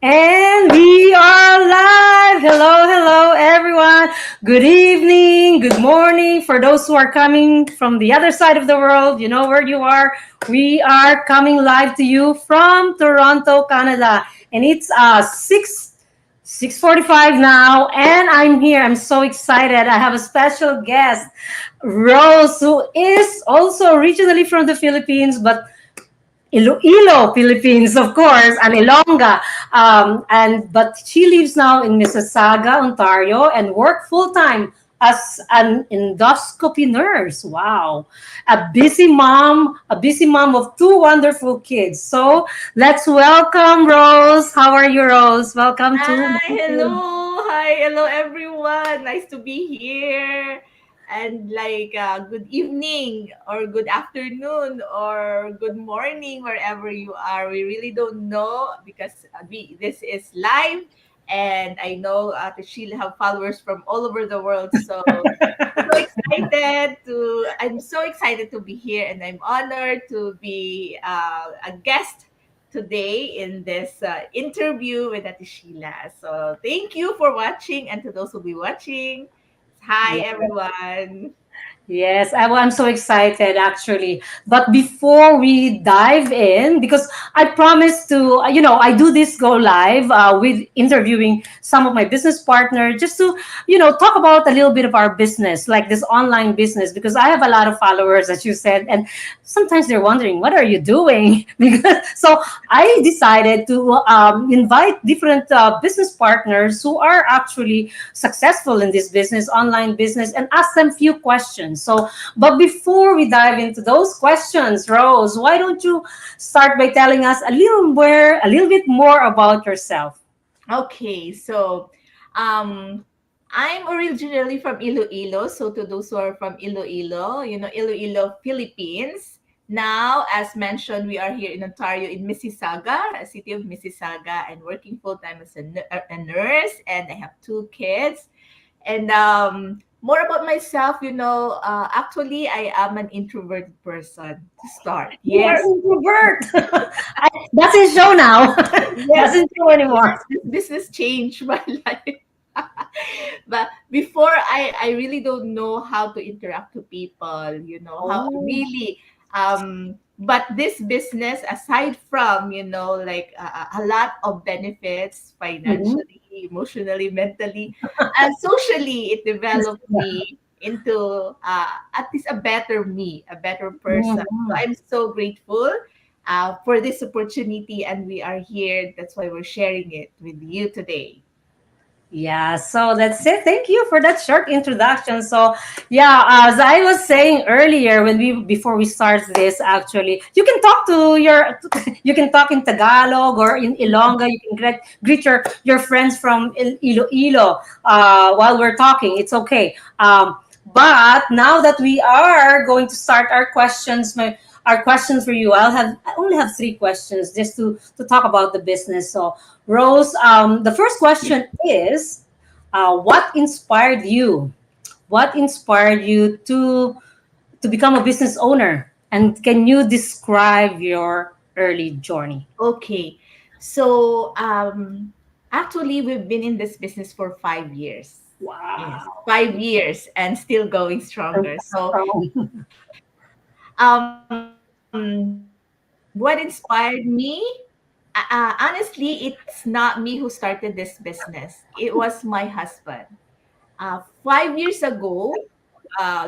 And we are live. Hello, hello, everyone. Good evening, good morning. For those who are coming from the other side of the world, you know where you are. We are coming live to you from Toronto, Canada, and it's 6:45 now, and I'm here. I'm so excited. I have a special guest, Rose, who is also originally from the Philippines, but Iloilo, Philippines, of course, and Ilongga. And but she lives now in Mississauga, Ontario, and work full time as an endoscopy nurse. Wow, a busy mom of two wonderful kids. So let's welcome Rose. How are you, Rose? Welcome to. Hi, hello. Hi, hello everyone. Nice to be here. And good evening or good afternoon or good morning wherever you are. We really don't know because this is live and I know that she'll have followers from all over the world. I'm so excited to be here and I'm honored to be a guest today in this interview with Ate Sheila. So thank you for watching, and to those who'll be watching, hi everyone. Yes, I'm so excited actually. But before we dive in, because I promised to, I do this go live with interviewing some of my business partners just to, talk about a little bit of our business, like this online business, because I have a lot of followers, as you said, and sometimes they're wondering, what are you doing? Because so I decided to invite different business partners who are actually successful in this business, online business, and ask them few questions. So, but before we dive into those questions, Rose, why don't you start by telling us a little bit more about yourself? Okay, so um, I'm originally from Iloilo. So to those who are from Iloilo, Iloilo, Philippines. Now, as mentioned, we are here in Ontario, in Mississauga, a city of Mississauga, and working full time as a nurse. And I have two kids. And more about myself, actually, I am an introverted person to start. You are Yes, introvert. Doesn't show now. yes, Doesn't show anymore. yes. This business changed my life. But before, I really don't know how to interact to people, how Oh. really. But this business, aside from, a lot of benefits Mhm. financially, emotionally, mentally, and socially, it developed me into at least a better me, a better person. So Mhm. I'm so grateful for this opportunity, and we are here. That's why we're sharing it with you today. Yeah, so that's it. Thank you for that short introduction. So, yeah, as I was saying earlier, when we before we start this, actually, you can talk to your, you can talk in Tagalog or in Ilongga. You can greet your friends from Iloilo while we're talking. It's okay. But now that we are going to start our questions for you, I only have three questions just to talk about the business. So, Rose, the first question is, what inspired you? What inspired you to become a business owner? And can you describe your early journey? Okay. So, actually, we've been in this business for 5 years. Yes, Wow. 5 years and still going stronger. So, what inspired me? Honestly, it's not me who started this business. It was my husband. 5 years ago,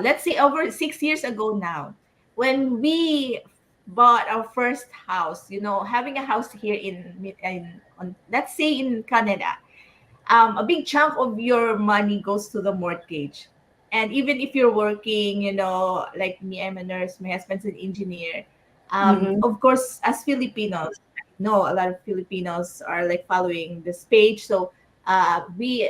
let's say over 6 years ago now, when we bought our first house, having a house here let's say in Canada, a big chunk of your money goes to the mortgage. And even if you're working, like me, I'm a nurse, my husband's an engineer. Mhm. Of course, as Filipinos, I know a lot of Filipinos are like following this page. So we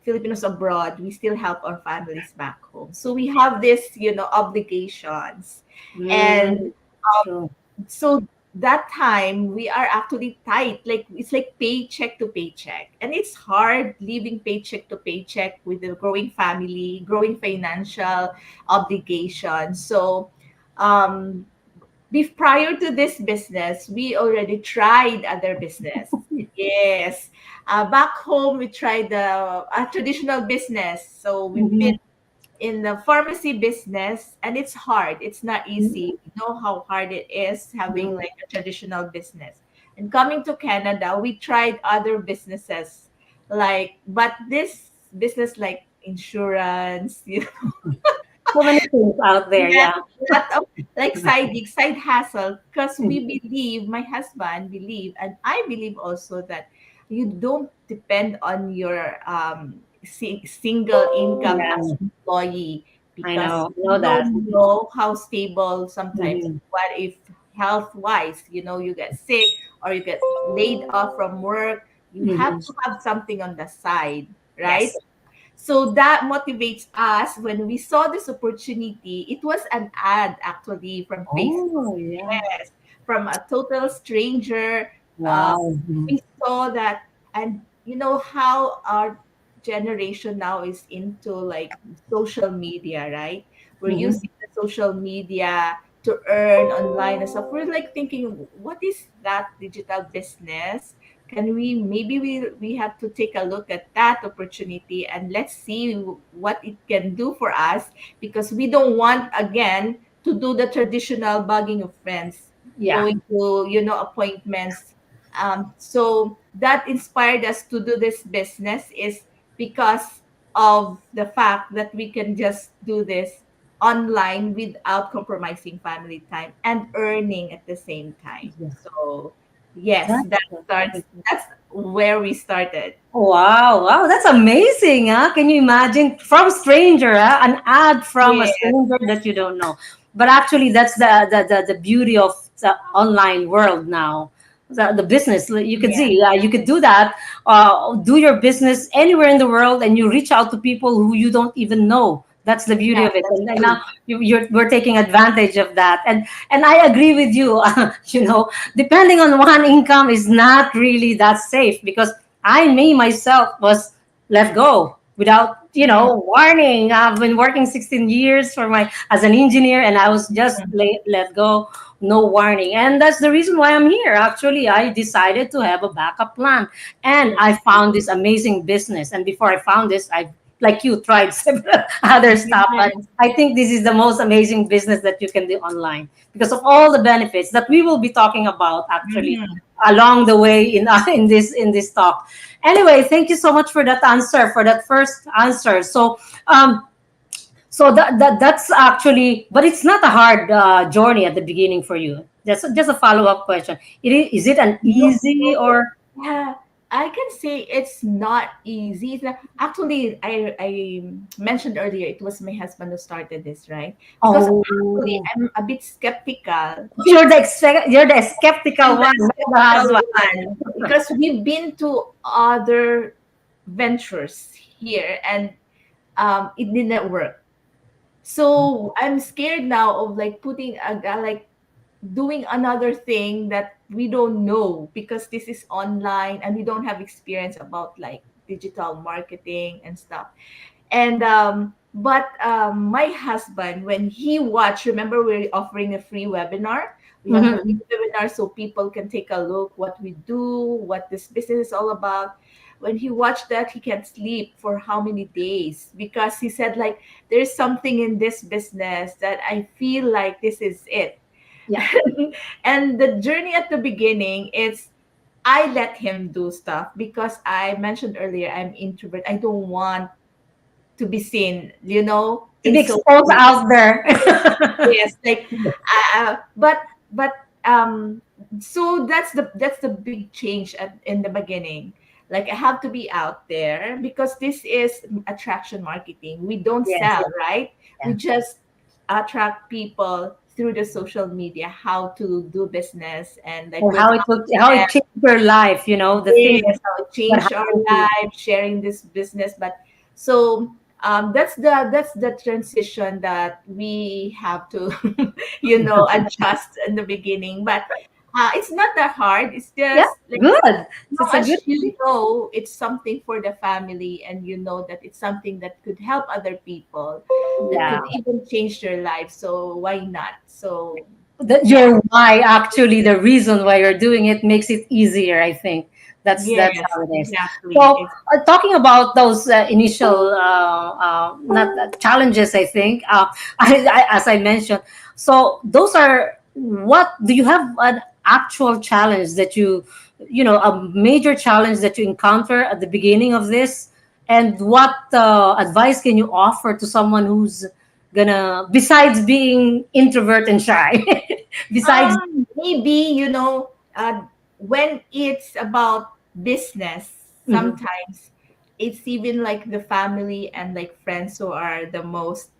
Filipinos abroad, we still help our families back home. So we have this, obligations. And Mm, true. so that time we are actually tight, like it's like paycheck to paycheck, and it's hard living paycheck to paycheck with a growing family, growing financial obligations. So um prior to this business, we already tried other business. Yes. Back home, we tried a traditional business. So we've been Mhm. in the pharmacy business, and it's hard. It's not easy. We know how hard it is having Mhm. like a traditional business. And coming to Canada, we tried other businesses, like, but this business like insurance, So many things out there. yeah, Yeah. a lot of like side gig, side hustle. Because we Mhm. believe, my husband believe, and I believe also that you don't depend on your single income as Yeah. employee, I because know. I you know that. don't know how stable sometimes. Mhm. What if health wise, you get sick or you get laid off from work? You have Mhm. to have something on the side, right? Yes. So that motivates us. When we saw this opportunity, it was an ad actually from Facebook. Oh, yeah. Yes, from a total stranger. Uh, Wow. Mhm. we saw that, and you know how our generation now is into like social media, right? We're Mhm. using the social media to earn online and stuff. We're like thinking, what is that digital business? Can we, maybe we have to take a look at that opportunity, and let's see what it can do for us, because we don't want again to do the traditional bugging of friends, Yeah. going to appointments. So that inspired us to do this business, is because of the fact that we can just do this online without compromising family time and earning at the same time. Yeah. So yes, That's right. that's where we started. Wow, wow, that's amazing, huh? Can you imagine from stranger, huh? An ad from a Yes, stranger that you don't know. But actually, that's the beauty of the online world now. The business, like, you could yeah, see, you could do that, do your business anywhere in the world, and you reach out to people who you don't even know. That's the beauty yeah, of it. that's And true. now we're taking advantage of that. And I agree with you. Depending on one income is not really that safe, because me myself was let go without Mhm, warning. I've been working 16 years for my as an engineer, and I was just mhm, let go, no warning. And that's the reason why I'm here. Actually, I decided to have a backup plan, and I found this amazing business. And before I found this, I, like you, tried several other stuff, but yes, I think this is the most amazing business that you can do online because of all the benefits that we will be talking about actually mhm. along the way in in this talk. Anyway, thank you so much for that answer, for that first answer. So that's actually, but it's not a hard journey at the beginning for you. That's just a follow-up question. Is it an No, easy or yeah, I can say it's not easy. Actually, I mentioned earlier it was my husband who started this, right? Because actually oh, I'm a bit skeptical. you're the skeptical I'm the one, not the skeptical husband. one, because we've been to other ventures here, and it didn't work. So I'm scared now of like putting like doing another thing that we don't know, because this is online and we don't have experience about like digital marketing and stuff. And my husband, when he watched, remember we're offering a free webinar. We have the free Mhm. webinar so people can take a look what we do, what this business is all about. When he watched that, he can't sleep for how many days, because he said like, there's something in this business that I feel like this is it. Yeah, And the journey at the beginning is, I let him do stuff because I mentioned earlier I'm introvert. I don't want to be seen, to in be social exposed media. out there. Yes, like, but so that's the big change in the beginning. Like, I have to be out there, because this is attraction marketing. We don't Yes, sell, right? We yeah. just attract people through the social media, how to do business, and like Or we're how telling it changed your life, the things yes, how it that changed our happened to you. life, sharing this business. But so that's the transition that we have to, adjust in the beginning. But it's not that hard. It's Yeah, just like, good. as That's long a as good you thing. know it's something for the family, and you know that it's something that could help other people, that Yeah. could even change their life. So why not? So Yeah. your why, actually the reason why you're doing it, makes it easier, I think. That's Yes, how it is. exactly. So talking about those initial not challenges, I think, as I mentioned, so those are, what do you have an actual challenge that a major challenge that you encounter at the beginning of this, and what advice can you offer to someone who's gonna, besides being introvert and shy, besides. Maybe, when it's about business, Mhm. sometimes it's even like the family and like friends who are the most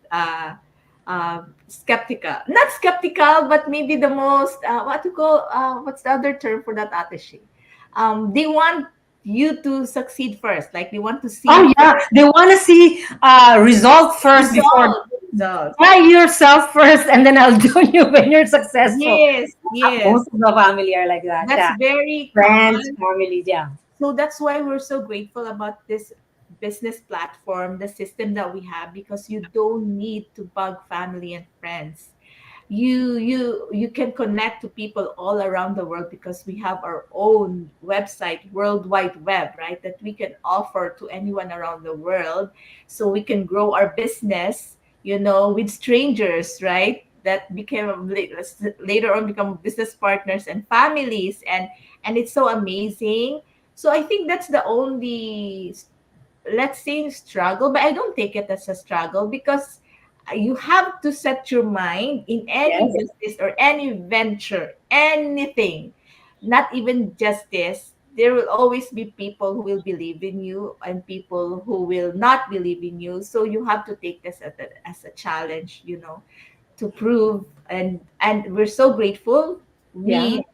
skeptical. Not skeptical, but maybe the most, what's the other term for that, Atashi? They want you to succeed first. Like they want to see Oh yeah, first they want to see result first before. result. Try yourself first, and then I'll do you when you're successful. Yes, yes. Most of the family are like that. That's Yeah, very friends, common. family. Yeah, So that's why we're so grateful about this business platform, the system that we have, because you don't need to bug family and friends. You can connect to people all around the world because we have our own website, World Wide Web, right? That we can offer to anyone around the world. So we can grow our business, with strangers, right? That became later on become business partners and families, and it's so amazing. So I think that's the only, let's say, struggle, but I don't take it as a struggle because you have to set your mind in any yes, business or any venture, anything, not even just this. There will always be people who will believe in you and people who will not believe in you. So you have to take this as a challenge, to prove. And we're so grateful. yeah. We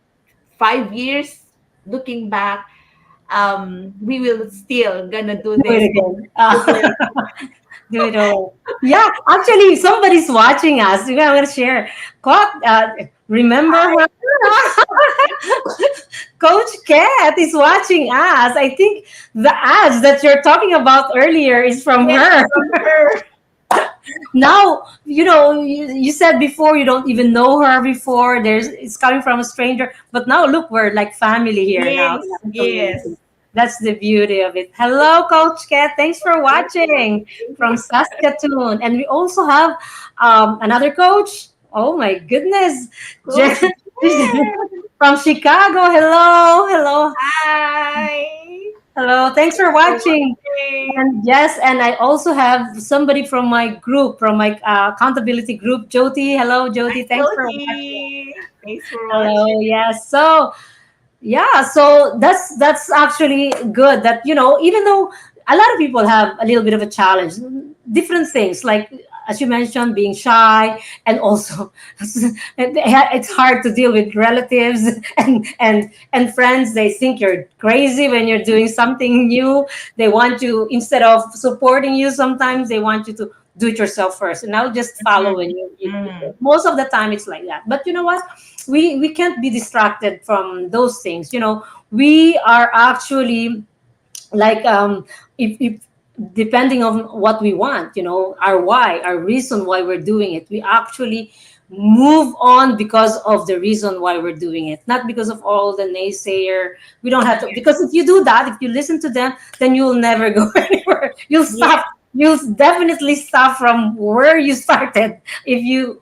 5 years looking back, we will still gonna do Do it this. again. Do it. Do it all. Yeah, actually, if somebody's watching us, I'm gonna share. Remember her? Coach Kat is watching us. I think the ads that you're talking about earlier is from Yes, her. from her. Now, you said before you don't even know her before. It's coming from a stranger, but now look, we're like family here now in Yes, our community. yes. That's the beauty of it. Hello, Coach Kat. Thanks for watching Thank from you. Saskatoon, and we also have another coach. Oh my goodness, Jen, Coach Jen. from Chicago. Hello, hello, Hi. hello. Thanks for Thanks for watching. watching. And yes, and I also have somebody from my group, from my accountability group, Jyoti. Hello, Hi, Jyoti. Thanks for watching. Jody. Thanks for Hello. watching. Yes. So yeah, so that's actually good that even though a lot of people have a little bit of a challenge, different things, like as you mentioned, being shy, and also it's hard to deal with relatives and friends. They think you're crazy when you're doing something new. They want you, instead of supporting you, sometimes they want you to do it yourself first, and I'll just follow when Mm. most of the time it's like that. But you know what, we can't be distracted from those things. We are actually like, if depending on what we want, our why, our reason why we're doing it, we actually move on because of the reason why we're doing it, not because of all the naysayer. We don't have to, because if you do that, if you listen to them, then you'll never go anywhere. Yes. You'll definitely stop from where you started if you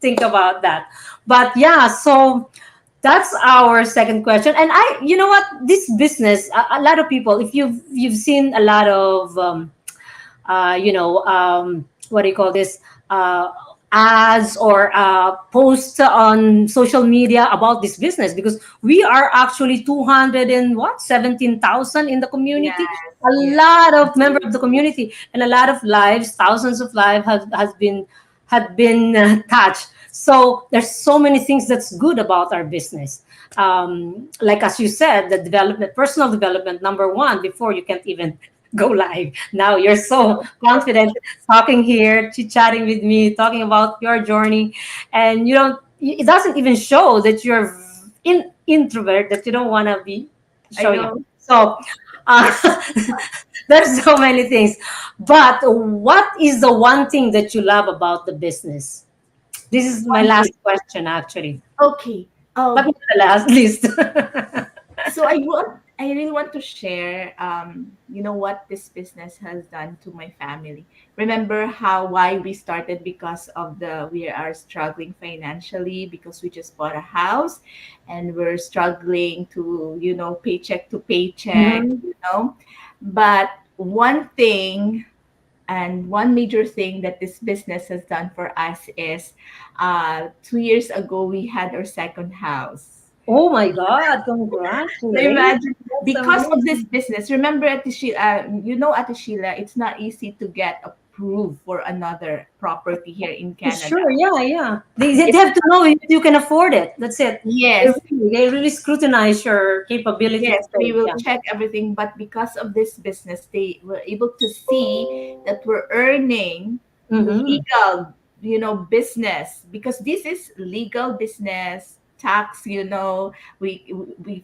think about that. But yeah, so that's our second question. And you know what, this business, a lot of people, if you've seen a lot of what do you call this, ads or posts on social media about this business, because we are actually 200 and what 17,000 in the community, Yes. a Yes. lot of member of the community, and a lot of lives, thousands of lives had been touched. So there's so many things that's good about our business. Like as you said, the development, personal development, number one, before you can't even go live. Now you're so confident talking here, chit chatting with me, talking about your journey, and it doesn't even show that you're introvert, that you don't want to be I showing up. know. So uh, there's so many things. But what is the one thing that you love about the business? This is my One last thing. question, actually, Okay. but Oh, not the last least. so I really want to share you know what this business has done to my family. Remember how why we started, because of the we are struggling financially because we just bought a house and we're struggling to, you know, paycheck to paycheck, Mhm. you know. But one thing, and one major thing that this business has done for us is 2 years ago we had our second house. Oh my God! So Congratulations. imagine, That's because of this amazing. business, remember Ate Sheila, you know Ate Sheila, it's not easy to get approved for another property here in Canada. Sure, yeah, yeah. They It's have to know if you can afford it. That's it. yes, They really scrutinize your capability to yes, they pay. will Yeah. check everything, but because of this business, they were able to see that we're earning Mm-hmm. legal, you know, business, because this is legal business. Tax, you know, we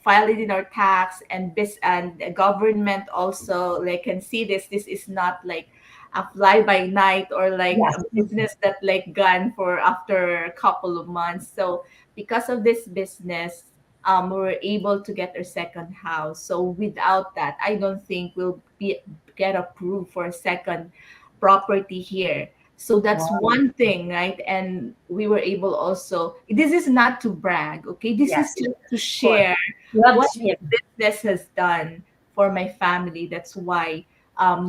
file it in our tax, and the government also like can see this. This is not like a fly by night or like Yes. a business that like gone for after a couple of months. So because of this business, we were able to get our second house. So without that, I don't think we'll be get approved for a second property here. So that's Wow. one thing, right? And we were able also, this is not to brag, okay? This is Yes, just to of course. share You have what to, yeah. business has done for my family. That's why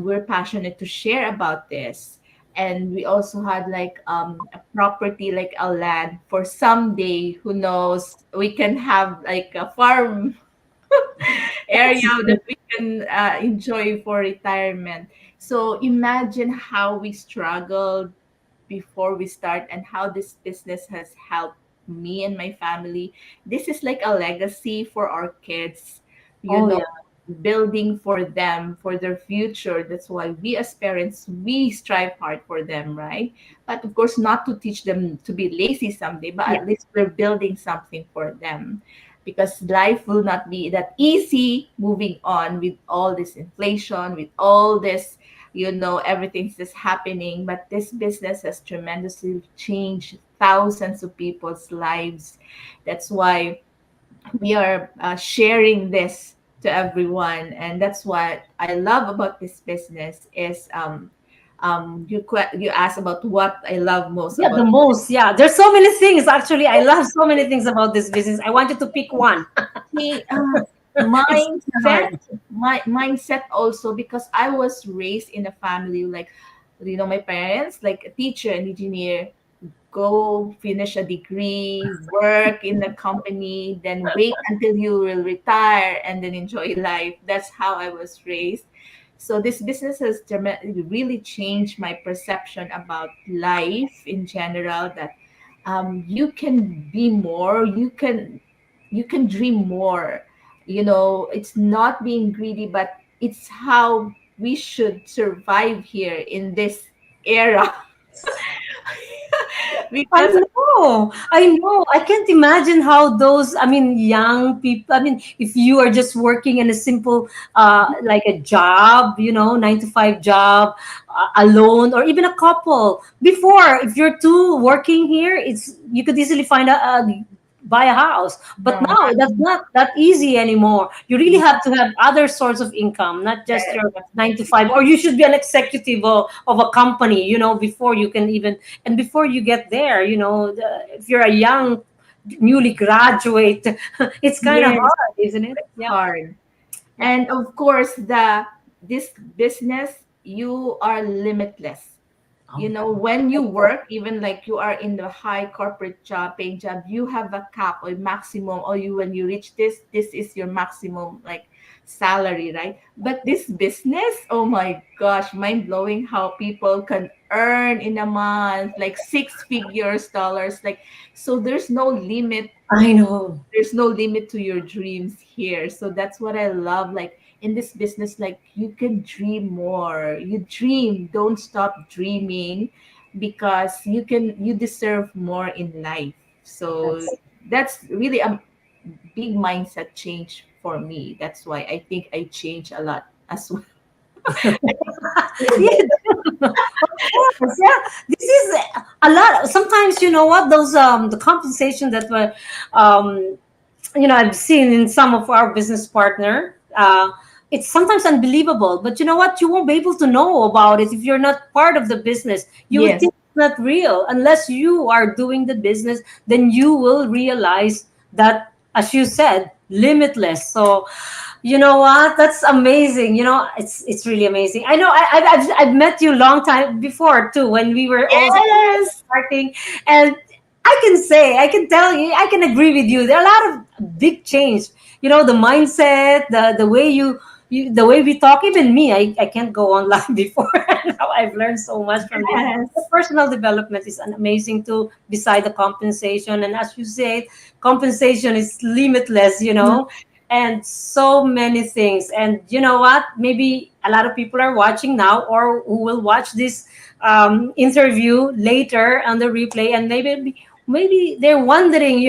we're passionate to share about this. And we also had like a property, like a land for someday, who knows, we can have like a farm area Yes. that we can enjoy for retirement. So imagine how we struggled before we start and how this business has helped me and my family. This is like a legacy for our kids, you Oh know, yeah. building for them for their future. That's why we as parents, we strive hard for them, right? But of course, not to teach them to be lazy someday, but Yeah. at least we're building something for them, because life will not be that easy moving on with all this inflation, with all this, you know, everything's just happening. But this business has tremendously changed thousands of people's lives. That's why we are sharing this to everyone, and that's what I love about this business is you asked about what I love most Yeah, the about. most. Yeah. There's so many things. Actually, I love so many things about this business. I wanted to pick one. See, It's kinda mindset, hard. my mindset also, because I was raised in a family like, you know, my parents like a teacher and engineer, go finish a degree, work in a company, then wait until you will retire and then enjoy life. That's how I was raised. So this business has really changed my perception about life in general. That you can be more, you can dream more. You know, it's not being greedy, but it's how we should survive here in this era. I Because know. I know. I can't imagine how those, I mean, young people, I mean, if you are just working in a simple, like a job, 9 to 5 job, alone, or even a couple. Before, if you're two working here, you could easily find buy a house. But no, now that's not that easy anymore. You really not have to have other sorts of income, not just yet, your nine to definitely. five, or you should be an executive of a company, before you can even, and before you get there, if you're a young, newly graduate, it's kind of Yes, hard, isn't it? it's Yeah. hard. Yeah. And of course, the this business, you are limitless. You Oh, know, when you work, even like you are in the high corporate job, paying job, you have a cap or maximum, or you when you reach this is your maximum like salary, right? But this business, oh my gosh, mind blowing how people can earn in a month like six figures dollars. Like, so there's no limit, I know. there's no limit to your dreams here. So that's what I love, like in this business, like you can dream more, you dream, don't stop dreaming, because you deserve more in life. So That's that's really a big mindset change for me. That's why I think I change a lot as well. I think through yeah. this. Of course, yeah. This is a lot. Sometimes, you know what, those the compensation that were I've seen in some of our business partner. It's sometimes unbelievable, but you know what? You won't be able to know about it if you're not part of the business. You would Yes. think it's not real unless you are doing the business. Then you will realize that, as you said, limitless. So you know what? That's amazing. It's really amazing. I know I've met you long time before too when we were also Yes. starting, and I can tell you, I can agree with you. There are a lot of big change. The mindset, the way the way we talk. Even me, I can't go on live before. Now I've learned so much from this. The Yes. personal development is an amazing too. Beside the compensation, and as you said, compensation is limitless. And so many things. And you know what? Maybe a lot of people are watching now, or who will watch this interview later on the replay, and maybe they're wondering,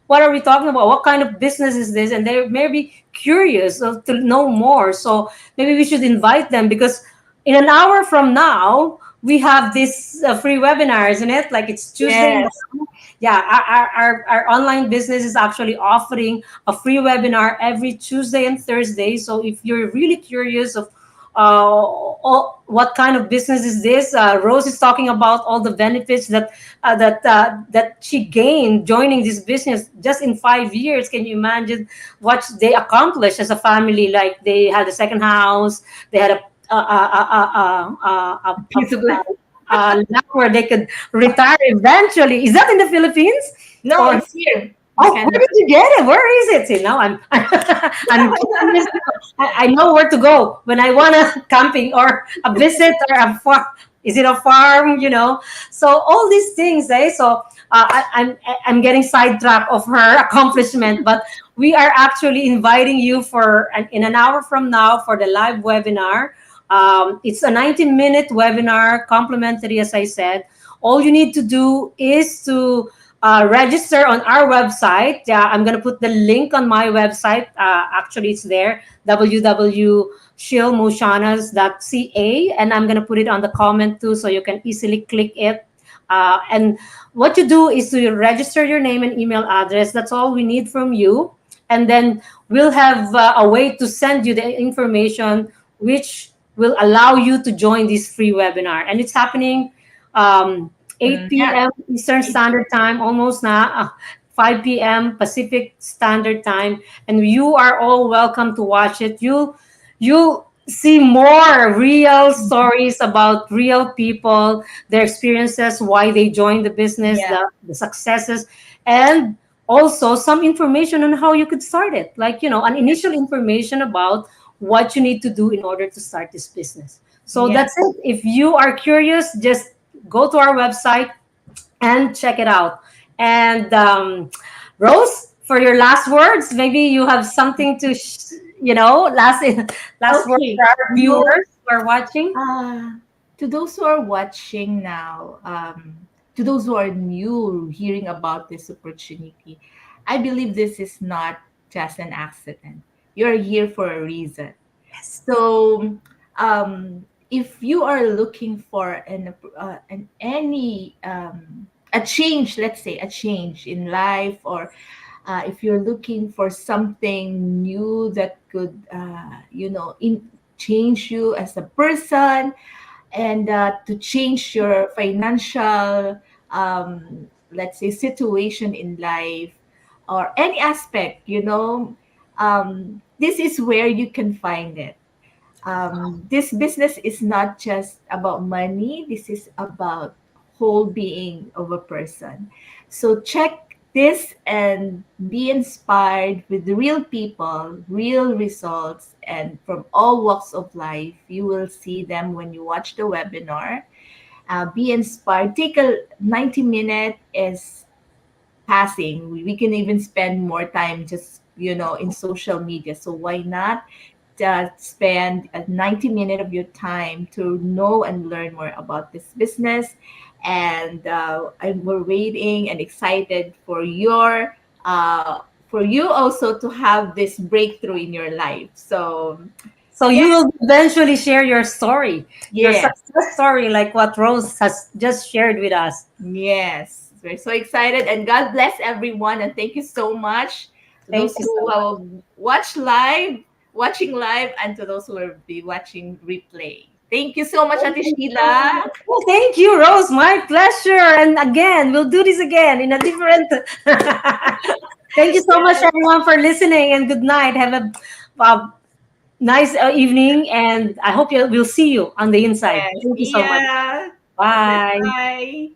what are we talking about? What kind of business is this? And they're maybe curious to know more. So maybe we should invite them, because in an hour from now we have this free webinar, isn't it? Like it's Tuesday Yes. now. Yeah, our online business is actually offering a free webinar every Tuesday and Thursday. So if you're really curious of what kind of business is this, Rose is talking about all the benefits that she gained joining this business just in 5 years. Can you imagine what they accomplished as a family? Like they had a second house, they had Piece of land. land where they could retire eventually. Is that in the Philippines? No, Or it's here in oh, where Canada. did you get it? Where is it? See, now I'm curious. I know where to go when I want a camping or a visit or a farm. Is it a farm? So all these things, eh? So I'm getting sidetracked of her accomplishment, but we are actually inviting you in an hour from now for the live webinar. It's a 90-minute webinar, complimentary, as I said. All you need to do is to register on our website. Yeah, I'm going to put the link on my website. Actually, it's there, www.shillmoshanas.ca, and I'm going to put it on the comment too, so you can easily click it. And what you do is to register your name and email address. That's all we need from you. And then we'll have a way to send you the information which will allow you to join this free webinar. And it's happening um, 8 Yeah. p.m. Eastern Standard Time, almost na 5 p.m. Pacific Standard Time, and you are all welcome to watch it. You see more real stories about real people, their experiences, why they joined the business, Yeah. the successes, and also some information on how you could start it, like an initial information about what you need to do in order to start this business. So Yeah. that's it. If you are curious, just go to our website and check it out. And Rose, for your last words, maybe you have something to, last last word Okay. for our No. viewers who are watching. To those who are watching now, to those who are new hearing about this opportunity, I believe this is not just an accident. You're here for a reason. So, if you are looking for an any a change, let's say a change in life, or if you're looking for something new that could, change you as a person, and to change your financial, let's say, situation in life, or any aspect, this is where you can find it. This business is not just about money. This is about whole being of a person. So check this and be inspired with real people, real results, and from all walks of life. You will see them when you watch the webinar. Be inspired. Take a 90-minute is passing. We can even spend more time just, in social media. So why not spend a 90 minute of your time to know and learn more about this business? And we're waiting and excited for you also to have this breakthrough in your life. So So you Yes, will eventually share your story, your yes, success story, like what Rose has just shared with us. yes. We're so excited, and God bless everyone. And thank you so much to Thank those you who so much. will watch live, watching live, and to those who will be watching replay. Thank you so much, Thank Ate you so Sheila. much. Oh, thank you, Rose. My pleasure. And again, we'll do this again in a different. Thank you so much, Yes, everyone, for listening. And good night. Have a nice evening. And I hope we'll see you on the inside. yes. Thank you See so much. ya. God bless. Bye. Bye.